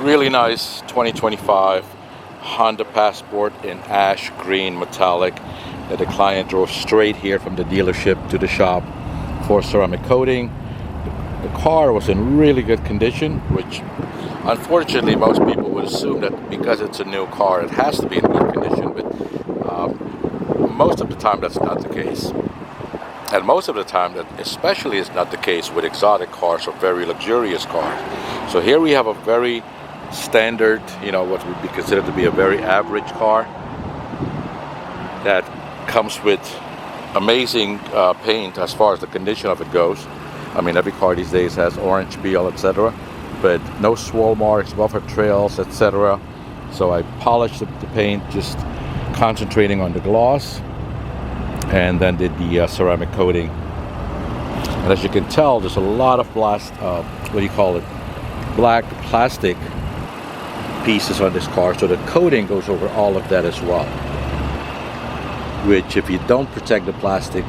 Really nice 2025 Honda Passport in ash green metallic that the client drove straight here from the dealership to the shop for ceramic coating. The car was in really good condition, which unfortunately most people would assume that because it's a new car it has to be in good condition, but most of the time that's not the case. And most of the time that especially is not the case with exotic cars or very luxurious cars. So here we have a very standard, what would be considered to be a very average car that comes with amazing paint as far as the condition of it goes. I mean, every car these days has orange peel, etc., but no swirl marks, buffer trails, etc. So I polished the paint, just concentrating on the gloss, and then did the ceramic coating. And as you can tell, there's a lot of black plastic pieces on this car, so the coating goes over all of that as well, which if you don't protect the plastic,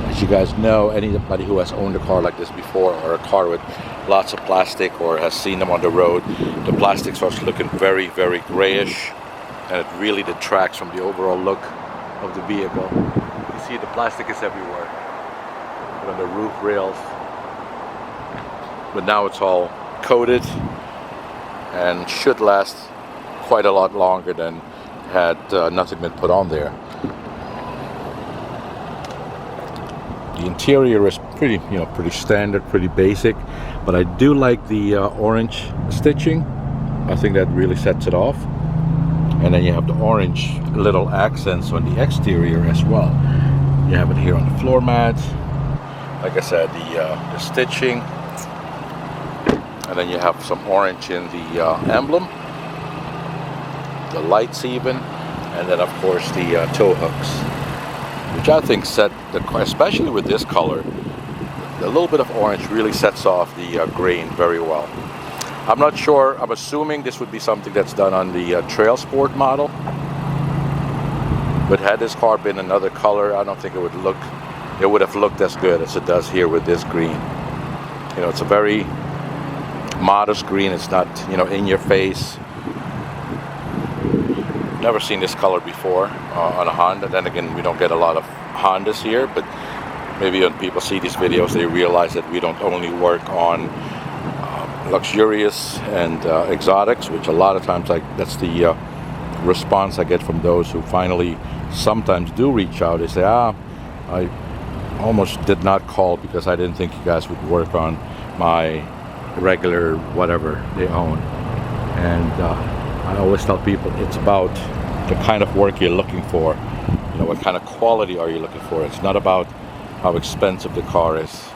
as you guys know, anybody who has owned a car like this before, or a car with lots of plastic, or has seen them on the road, the plastic starts looking very, very grayish, and it really detracts from the overall look of the vehicle. You see the plastic is everywhere, on the roof rails, but now it's all coated and should last quite a lot longer than had nothing been put on there. The interior is pretty standard, pretty basic, but I do like the orange stitching. I think that really sets it off. And then you have the orange little accents on the exterior as well. You have it here on the floor mat. Like I said, the stitching. And then you have some orange in the emblem, the lights even, and then of course the tow hooks, which I think set the car, especially with this color, a little bit of orange really sets off the green very well. I'm not sure, I'm assuming this would be something that's done on the TrailSport model, but had this car been another color, I don't think it would have looked as good as it does here with this green. It's a very modest green. It's not in your face. Never seen this color before on a Honda. Then again, we don't get a lot of Hondas here, but maybe when people see these videos they realize that we don't only work on luxurious and exotics, which a lot of times that's the response I get from those who finally sometimes do reach out. They say, I almost did not call because I didn't think you guys would work on my regular whatever they own. And I always tell people it's about the kind of work you're looking for. What kind of quality are you looking for? It's not about how expensive the car is.